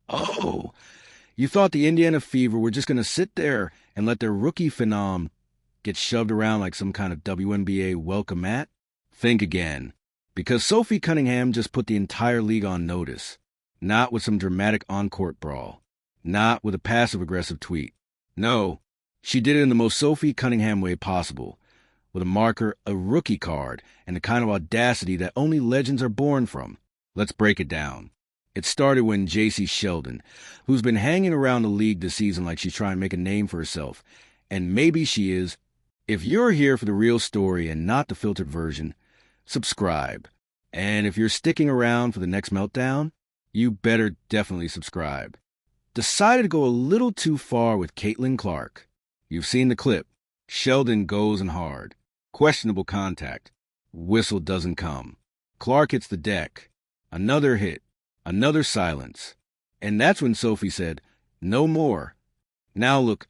Oh, you thought the Indiana Fever were just going to sit there and let their rookie phenom get shoved around like some kind of WNBA welcome mat? Think again. Because Sophie Cunningham just put the entire league on notice. Not with some dramatic on-court brawl. Not with a passive-aggressive tweet. No, she did it in the most Sophie Cunningham way possible. With a marker, a rookie card, and the kind of audacity that only legends are born from. Let's break it down. It started when ForJacy Sheldon, who's been hanging around the league this season like she's trying to make a name for herself, and maybe she is. If you're here for the real story and not the filtered version, subscribe. And if you're sticking around for the next meltdown, you better definitely subscribe. Decided to go a little too far with Caitlin Clark. You've seen the clip. Sheldon goes in hard. Questionable contact. Whistle doesn't come. Clark hits the deck. Another hit. Another silence. And that's when Sophie said, "No more." Now look,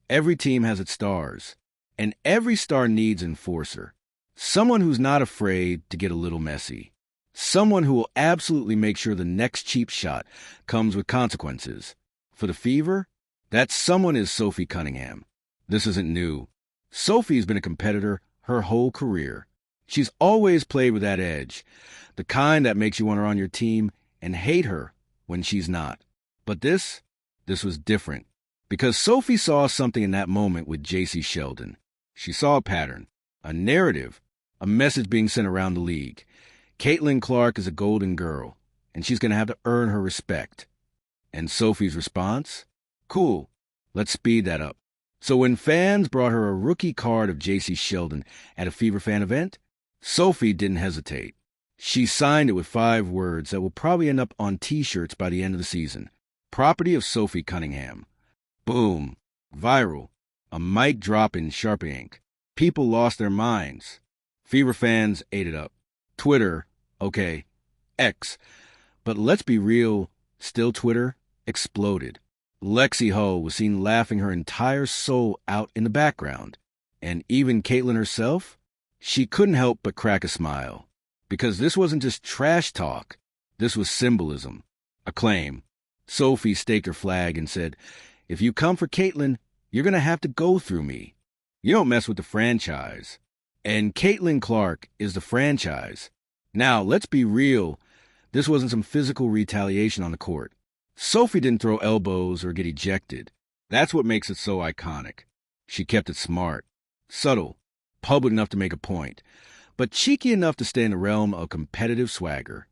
every team has its stars. And every star needs an enforcer. Someone who's not afraid to get a little messy. Someone who will absolutely make sure the next cheap shot comes with consequences. For the Fever, that someone is Sophie Cunningham. This isn't new. Sophie's been a competitor her whole career. She's always played with that edge, the kind that makes you want her on your team and hate her when she's not. But this was different. Because Sophie saw something in that moment with ForJacy Sheldon. She saw a pattern, a narrative, a message being sent around the league. Caitlin Clark is a golden girl, and she's going to have to earn her respect. And Sophie's response? Cool, let's speed that up. So when fans brought her a rookie card of ForJacy Sheldon at a Fever fan event, Sophie didn't hesitate. She signed it with 5 words that will probably end up on T-shirts by the end of the season. Property of Sophie Cunningham. Boom. Viral. A mic drop in Sharpie ink. People lost their minds. Fever fans ate it up. Twitter, okay, X. But let's be real, still Twitter, exploded. Lexi Hull was seen laughing her entire soul out in the background. And even Caitlin herself, she couldn't help but crack a smile. Because this wasn't just trash talk. This was symbolism. A claim. Sophie staked her flag and said, "If you come for Caitlin, you're going to have to go through me. You don't mess with the franchise." And Caitlin Clark is the franchise. Now, let's be real. This wasn't some physical retaliation on the court. Sophie didn't throw elbows or get ejected. That's what makes it so iconic. She kept it smart, subtle, public enough to make a point, but cheeky enough to stay in the realm of competitive swagger.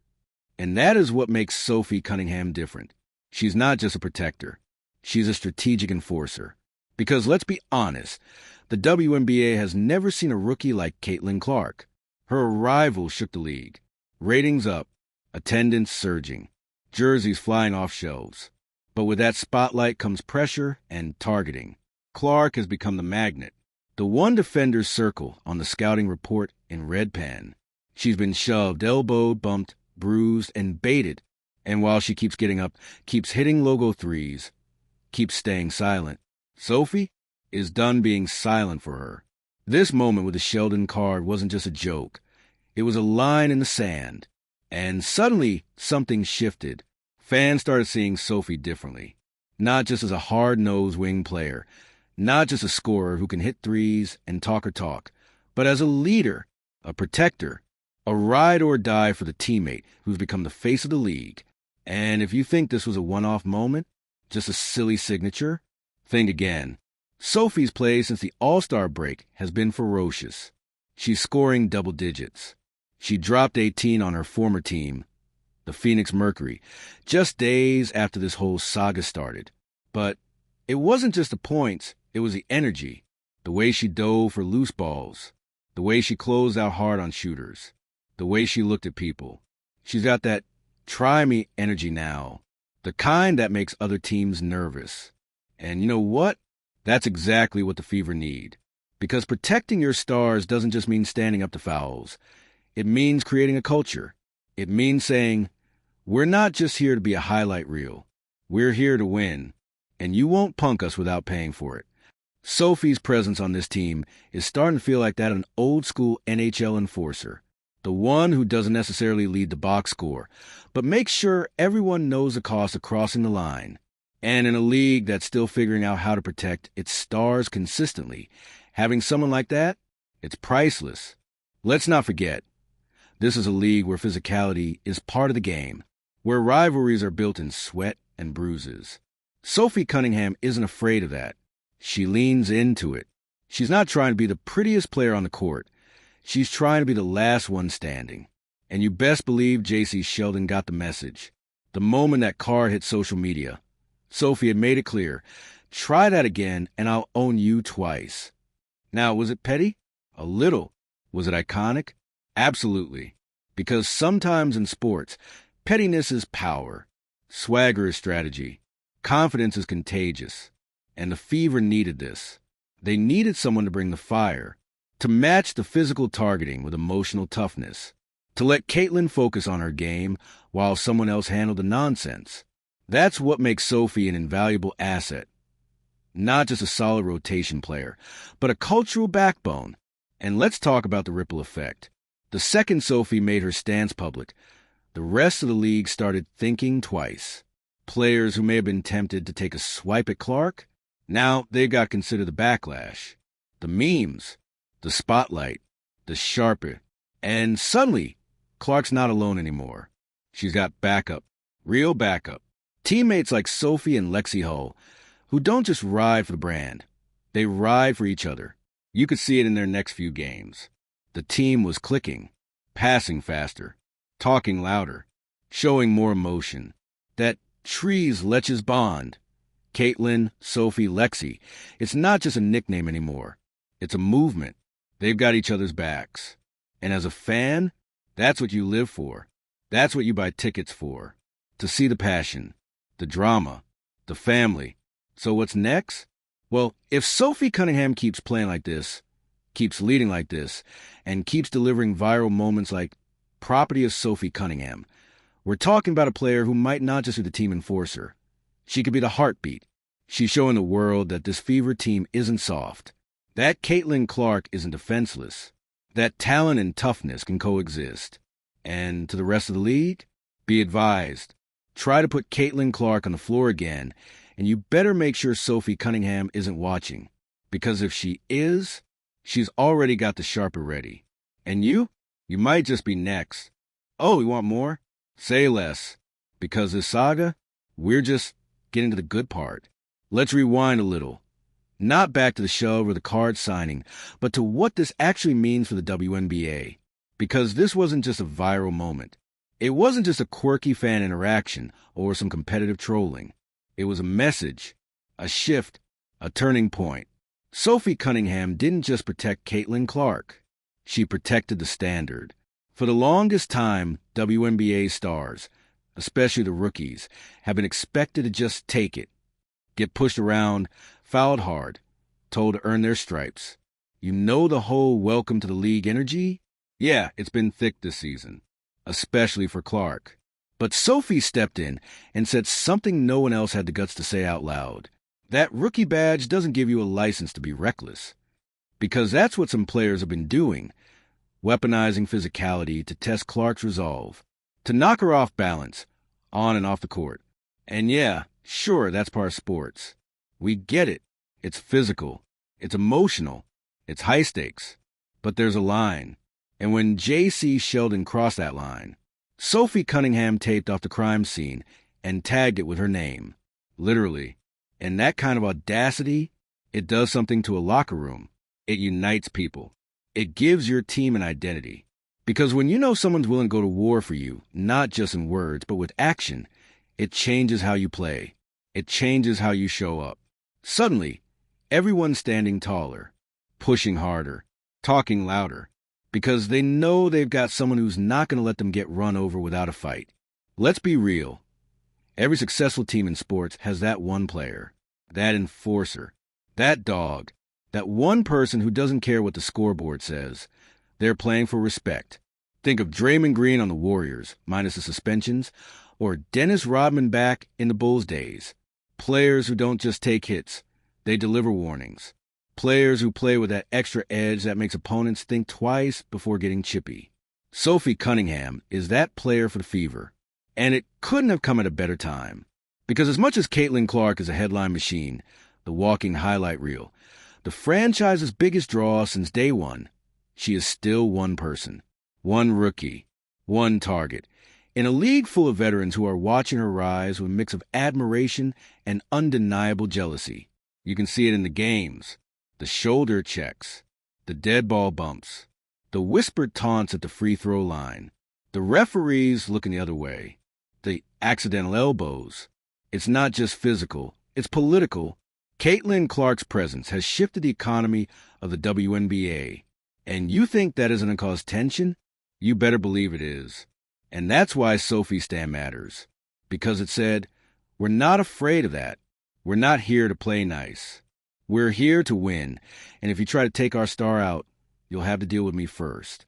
And that is what makes Sophie Cunningham different. She's not just a protector. She's a strategic enforcer. Because let's be honest, the WNBA has never seen a rookie like Caitlin Clark. Her arrival shook the league. Ratings up, attendance surging, jerseys flying off shelves. But with that spotlight comes pressure and targeting. Clark has become the magnet, the one defender's circle on the scouting report in red pen. She's been shoved, elbowed, bumped, bruised, and baited. And while she keeps getting up, keeps hitting logo threes, keeps staying silent, Sophie is done being silent for her. This moment with the Sheldon card wasn't just a joke. It was a line in the sand. And suddenly, something shifted. Fans started seeing Sophie differently. Not just as a hard-nosed wing player, not just a scorer who can hit threes and talk her talk, but as a leader, a protector, a ride or die for the teammate who's become the face of the league. And if you think this was a one-off moment, just a silly signature, think again. Sophie's play since the All-Star break has been ferocious. She's scoring double digits. She dropped 18 on her former team, the Phoenix Mercury, just days after this whole saga started. But it wasn't just the points, it was the energy, the way she dove for loose balls, the way she closed out hard on shooters, the way she looked at people. She's got that try me energy now, the kind that makes other teams nervous. And you know what? That's exactly what the Fever need. Because protecting your stars doesn't just mean standing up to fouls. It means creating a culture. It means saying, we're not just here to be a highlight reel. We're here to win. And you won't punk us without paying for it. Sophie's presence on this team is starting to feel like that of an old-school NHL enforcer. The one who doesn't necessarily lead the box score, but makes sure everyone knows the cost of crossing the line. And in a league that's still figuring out how to protect its stars consistently, having someone like that, it's priceless. Let's not forget, this is a league where physicality is part of the game, where rivalries are built in sweat and bruises. Sophie Cunningham isn't afraid of that. She leans into it. She's not trying to be the prettiest player on the court. She's trying to be the last one standing. And you best believe ForJacy Sheldon got the message. The moment that card hit social media, Sophie had made it clear, try that again and I'll own you twice. Now, was it petty? A little. Was it iconic? Absolutely. Because sometimes in sports, pettiness is power. Swagger is strategy. Confidence is contagious. And the Fever needed this. They needed someone to bring the fire, to match the physical targeting with emotional toughness, to let Caitlin focus on her game while someone else handled the nonsense. That's what makes Sophie an invaluable asset. Not just a solid rotation player, but a cultural backbone. And let's talk about the ripple effect. The second Sophie made her stance public, the rest of the league started thinking twice. Players who may have been tempted to take a swipe at Clark, now they got considered the backlash, the memes, the spotlight, the sharper. And suddenly, Clark's not alone anymore. She's got backup, real backup. Teammates like Sophie and Lexi Hull, who don't just ride for the brand, they ride for each other. You could see it in their next few games. The team was clicking, passing faster, talking louder, showing more emotion. That trees-leches bond. Caitlin, Sophie, Lexi. It's not just a nickname anymore. It's a movement. They've got each other's backs. And as a fan, that's what you live for. That's what you buy tickets for. To see the passion, the drama, the family. So what's next? Well, if Sophie Cunningham keeps playing like this, keeps leading like this, and keeps delivering viral moments like property of Sophie Cunningham, we're talking about a player who might not just be the team enforcer. She could be the heartbeat. She's showing the world that this Fever team isn't soft, that Caitlin Clark isn't defenseless, that talent and toughness can coexist. And to the rest of the league, be advised, try to put Caitlin Clark on the floor again, and you better make sure Sophie Cunningham isn't watching, because if she is, she's already got the sharper ready. And you might just be next. Oh, you want more? Say less. Because this saga, we're just getting to the good part. Let's rewind a little. Not back to the shove or the card signing, but to what this actually means for the WNBA. Because this wasn't just a viral moment. It wasn't just a quirky fan interaction or some competitive trolling. It was a message, a shift, a turning point. Sophie Cunningham didn't just protect Caitlin Clark. She protected the standard. For the longest time, WNBA stars, especially the rookies, have been expected to just take it, get pushed around, fouled hard, told to earn their stripes. You know the whole welcome to the league energy? Yeah, it's been thick this season, especially for Clark. But Sophie stepped in and said something no one else had the guts to say out loud. That rookie badge doesn't give you a license to be reckless. Because that's what some players have been doing, weaponizing physicality to test Clark's resolve, to knock her off balance, on and off the court. And yeah, sure, that's part of sports. We get it. It's physical. It's emotional. It's high stakes. But there's a line. And when ForJacy Sheldon crossed that line, Sophie Cunningham taped off the crime scene and tagged it with her name. Literally. And that kind of audacity, it does something to a locker room. It unites people. It gives your team an identity. Because when you know someone's willing to go to war for you, not just in words, but with action, it changes how you play. It changes how you show up. Suddenly, everyone's standing taller, pushing harder, talking louder, because they know they've got someone who's not going to let them get run over without a fight. Let's be real. Every successful team in sports has that one player, that enforcer, that dog, that one person who doesn't care what the scoreboard says. They're playing for respect. Think of Draymond Green on the Warriors, minus the suspensions, or Dennis Rodman back in the Bulls days. Players who don't just take hits, they deliver warnings. Players who play with that extra edge that makes opponents think twice before getting chippy. Sophie Cunningham is that player for the Fever. And it couldn't have come at a better time. Because as much as Caitlin Clark is a headline machine, the walking highlight reel, the franchise's biggest draw since day one, she is still one person, one rookie, one target, in a league full of veterans who are watching her rise with a mix of admiration and undeniable jealousy. You can see it in the games, the shoulder checks, the dead ball bumps, the whispered taunts at the free throw line, the referees looking the other way, the accidental elbows. It's not just physical, it's political. Caitlin Clark's presence has shifted the economy of the WNBA. And you think that isn't going to cause tension? You better believe it is. And that's why Sophie's stand matters. Because it said, we're not afraid of that. We're not here to play nice. We're here to win. And if you try to take our star out, you'll have to deal with me first.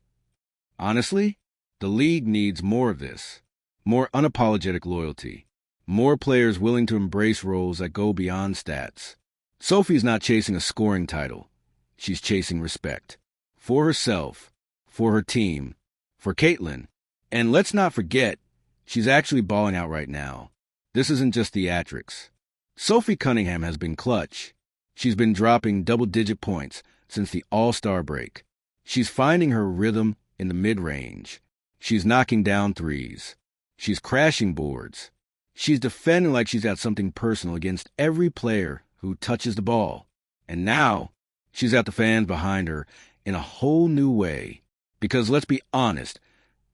Honestly, the league needs more of this. More unapologetic loyalty. More players willing to embrace roles that go beyond stats. Sophie's not chasing a scoring title. She's chasing respect. For herself, for her team, for Caitlin. And let's not forget, she's actually balling out right now. This isn't just theatrics. Sophie Cunningham has been clutch. She's been dropping double-digit points since the All-Star break. She's finding her rhythm in the mid-range. She's knocking down threes. She's crashing boards. She's defending like she's got something personal against every player who touches the ball. And now, she's got the fans behind her in a whole new way. Because let's be honest,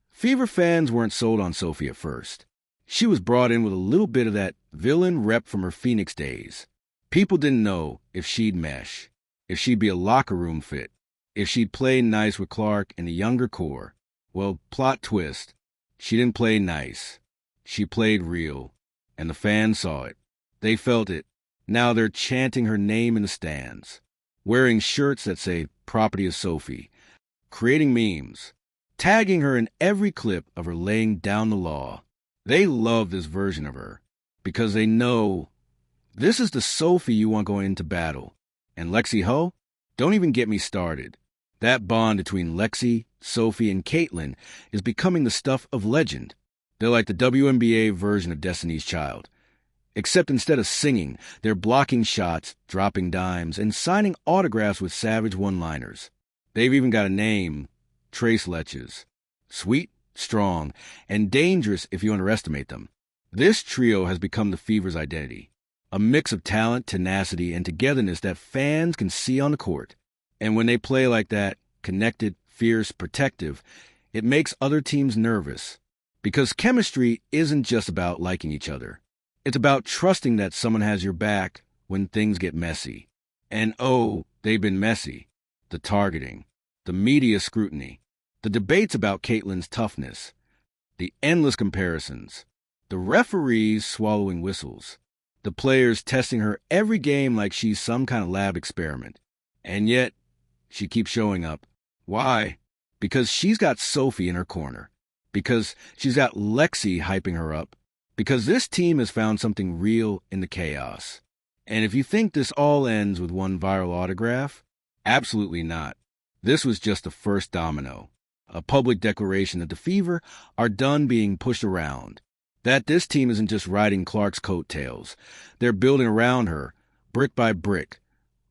Fever fans weren't sold on Sophie at first. She was brought in with a little bit of that villain rep from her Phoenix days. People didn't know if she'd mesh, if she'd be a locker room fit, if she'd play nice with Clark and the younger core. Well, plot twist, she didn't play nice. She played real, and the fans saw it. They felt it. Now they're chanting her name in the stands, wearing shirts that say "Property of Sophie," creating memes, tagging her in every clip of her laying down the law. They love this version of her because they know this is the Sophie you want going into battle. And Lexi Ho? Don't even get me started. That bond between Lexi, Sophie, and Caitlin is becoming the stuff of legend. They're like the WNBA version of Destiny's Child. Except instead of singing, they're blocking shots, dropping dimes, and signing autographs with savage one-liners. They've even got a name, Trace Letches. Sweet, strong, and dangerous if you underestimate them. This trio has become the Fever's identity. A mix of talent, tenacity, and togetherness that fans can see on the court. And when they play like that, connected, fierce, protective, it makes other teams nervous. Because chemistry isn't just about liking each other. It's about trusting that someone has your back when things get messy. And oh, they've been messy. The targeting, the media scrutiny, the debates about Caitlin's toughness, the endless comparisons, the referees swallowing whistles, the players testing her every game like she's some kind of lab experiment. And yet, she keeps showing up. Why? Because she's got Sophie in her corner. Because she's got Lexi hyping her up. Because this team has found something real in the chaos. And if you think this all ends with one viral autograph, absolutely not. This was just the first domino. A public declaration that the Fever are done being pushed around. That this team isn't just riding Clark's coattails. They're building around her, brick by brick,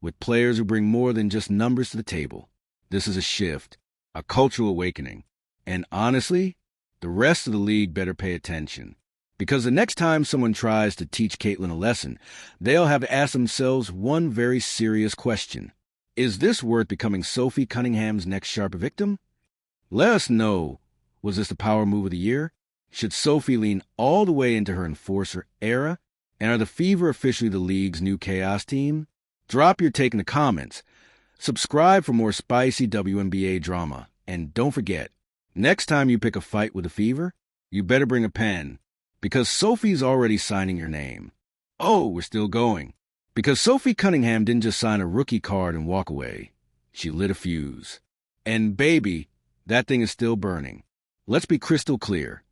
with players who bring more than just numbers to the table. This is a shift, a cultural awakening. And honestly, the rest of the league better pay attention. Because the next time someone tries to teach Caitlin a lesson, they'll have to ask themselves one very serious question. Is this worth becoming Sophie Cunningham's next sharp victim? Let us know. Was this the power move of the year? Should Sophie lean all the way into her enforcer era? And are the Fever officially the league's new chaos team? Drop your take in the comments. Subscribe for more spicy WNBA drama. And don't forget, next time you pick a fight with the Fever, you better bring a pen. Because Sophie's already signing your name. Oh, we're still going. Because Sophie Cunningham didn't just sign a rookie card and walk away. She lit a fuse. And baby, that thing is still burning. Let's be crystal clear.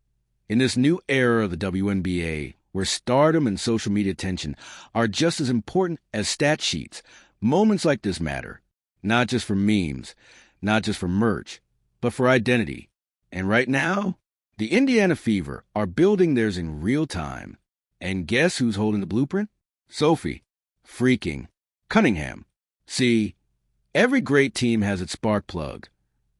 In this new era of the WNBA, where stardom and social media attention are just as important as stat sheets, moments like this matter. Not just for memes, not just for merch, but for identity. And right now, the Indiana Fever are building theirs in real time. And guess who's holding the blueprint? Sophie freaking Cunningham. See, every great team has its spark plug.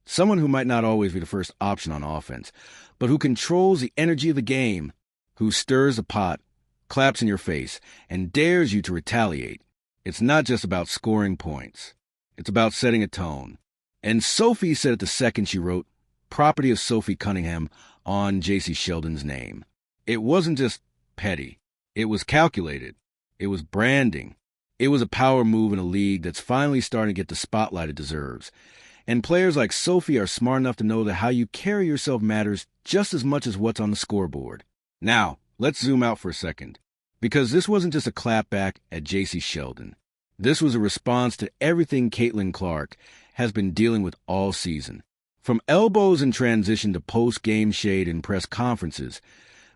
Someone who might not always be the first option on offense, but who controls the energy of the game, who stirs the pot, claps in your face, and dares you to retaliate. It's not just about scoring points. It's about setting a tone. And Sophie said it the second she wrote "Property of Sophie Cunningham" on ForJacy Sheldon's name. It wasn't just petty. It was calculated. It was branding. It was a power move in a league that's finally starting to get the spotlight it deserves. And players like Sophie are smart enough to know that how you carry yourself matters just as much as what's on the scoreboard. Now, let's zoom out for a second, because this wasn't just a clapback at ForJacy Sheldon. This was a response to everything Caitlin Clark has been dealing with all season. From elbows in transition to post-game shade in press conferences,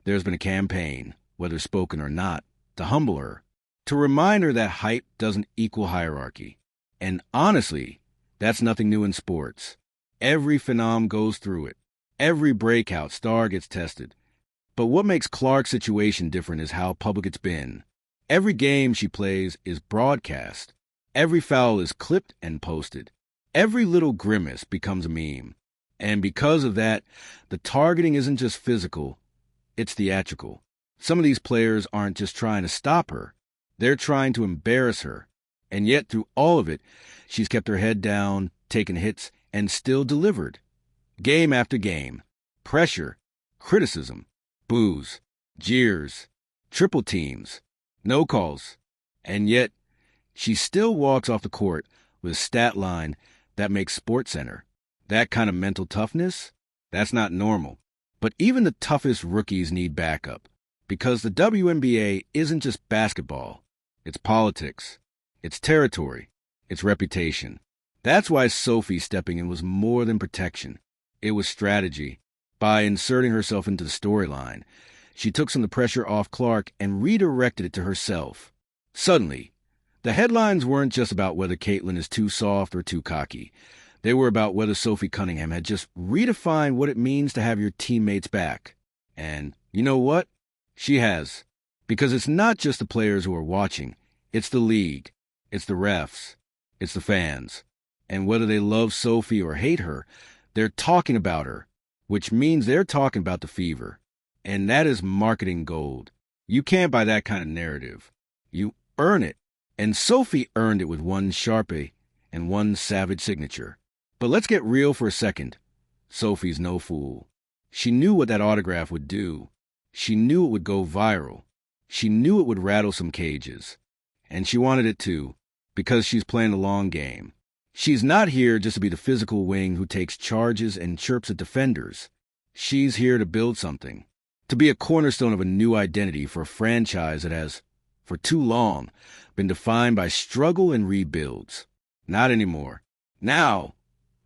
there's been a campaign, whether spoken or not, to humble her, to remind her that hype doesn't equal hierarchy. And honestly, that's nothing new in sports. Every phenom goes through it. Every breakout star gets tested. But what makes Clark's situation different is how public it's been. Every game she plays is broadcast. Every foul is clipped and posted. Every little grimace becomes a meme. And because of that, the targeting isn't just physical, it's theatrical. Some of these players aren't just trying to stop her. They're trying to embarrass her. And yet, through all of it, she's kept her head down, taken hits, and still delivered. Game after game. Pressure, criticism, boos, jeers, triple teams, no calls. And yet, she still walks off the court with a stat line that makes SportsCenter. That kind of mental toughness, that's not normal. But even the toughest rookies need backup. Because the WNBA isn't just basketball. It's politics. It's territory. It's reputation. That's why Sophie stepping in was more than protection. It was strategy. By inserting herself into the storyline, she took some of the pressure off Clark and redirected it to herself. Suddenly, the headlines weren't just about whether Caitlin is too soft or too cocky. They were about whether Sophie Cunningham had just redefined what it means to have your teammates back. And you know what? She has. Because it's not just the players who are watching. It's the league. It's the refs. It's the fans. And whether they love Sophie or hate her, they're talking about her, which means they're talking about the Fever. And that is marketing gold. You can't buy that kind of narrative. You earn it. And Sophie earned it with one Sharpie and one savage signature. But let's get real for a second. Sophie's no fool. She knew what that autograph would do. She knew it would go viral. She knew it would rattle some cages. And she wanted it too, because she's playing the long game. She's not here just to be the physical wing who takes charges and chirps at defenders. She's here to build something, to be a cornerstone of a new identity for a franchise that has, for too long, been defined by struggle and rebuilds. Not anymore. Now,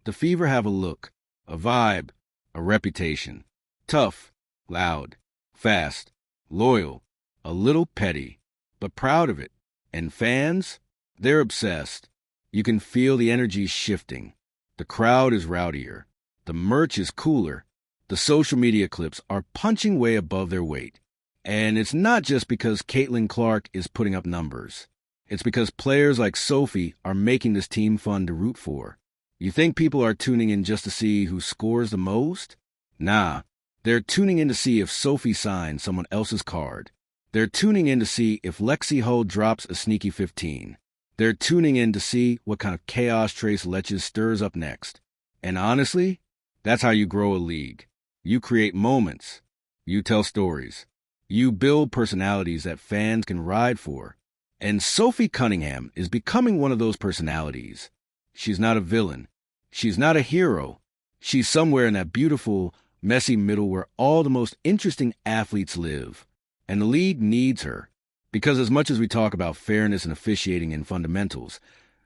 the Fever have a look, a vibe, a reputation. Tough, loud, fast, loyal, a little petty, but proud of it. And fans, they're obsessed. You can feel the energy shifting. The crowd is rowdier. The merch is cooler. The social media clips are punching way above their weight. And it's not just because Caitlin Clark is putting up numbers. It's because players like Sophie are making this team fun to root for. You think people are tuning in just to see who scores the most? Nah, they're tuning in to see if Sophie signs someone else's card. They're tuning in to see if Lexi Hull drops a sneaky 15. They're tuning in to see what kind of chaos Trace Letches stirs up next. And honestly, that's how you grow a league. You create moments. You tell stories. You build personalities that fans can ride for. And Sophie Cunningham is becoming one of those personalities. She's not a villain. She's not a hero. She's somewhere in that beautiful, messy middle where all the most interesting athletes live. And the league needs her. Because as much as we talk about fairness and officiating and fundamentals,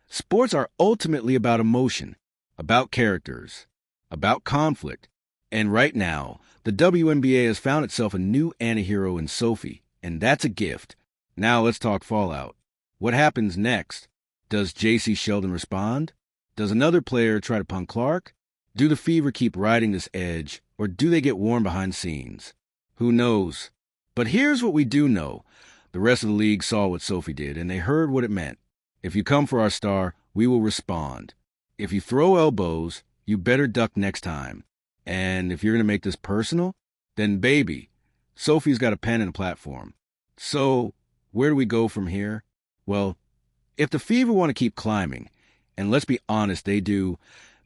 sports are ultimately about emotion, about characters, about conflict. And right now, the WNBA has found itself a new antihero in Sophie, and that's a gift. Now let's talk fallout. What happens next? Does ForJacy Sheldon respond? Does another player try to punk Clark? Do the Fever keep riding this edge, or do they get warm behind scenes? Who knows? But here's what we do know. The rest of the league saw what Sophie did, and they heard what it meant. If you come for our star, we will respond. If you throw elbows, you better duck next time. And if you're going to make this personal, then baby, Sophie's got a pen and a platform. So, where do we go from here? Well, if the Fever want to keep climbing, and let's be honest, they do,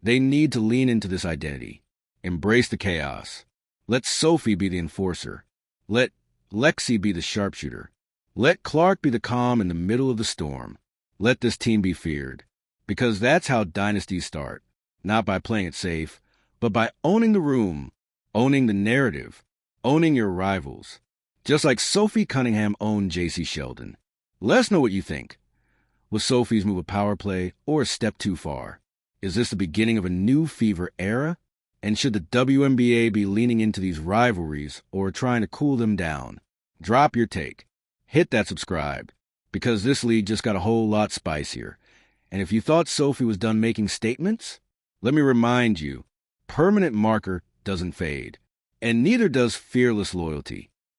they need to lean into this identity. Embrace the chaos. Let Sophie be the enforcer. Let Lexi be the sharpshooter. Let Clark be the calm in the middle of the storm. Let this team be feared. Because that's how dynasties start. Not by playing it safe, but by owning the room, owning the narrative, owning your rivals. Just like Sophie Cunningham owned ForJacy Sheldon. Let us know what you think. Was Sophie's move a power play or a step too far? Is this the beginning of a new Fever era? And should the WNBA be leaning into these rivalries or trying to cool them down? Drop your take. Hit that subscribe, because this league just got a whole lot spicier. And if you thought Sophie was done making statements, let me remind you, permanent marker doesn't fade, and neither does fearless loyalty.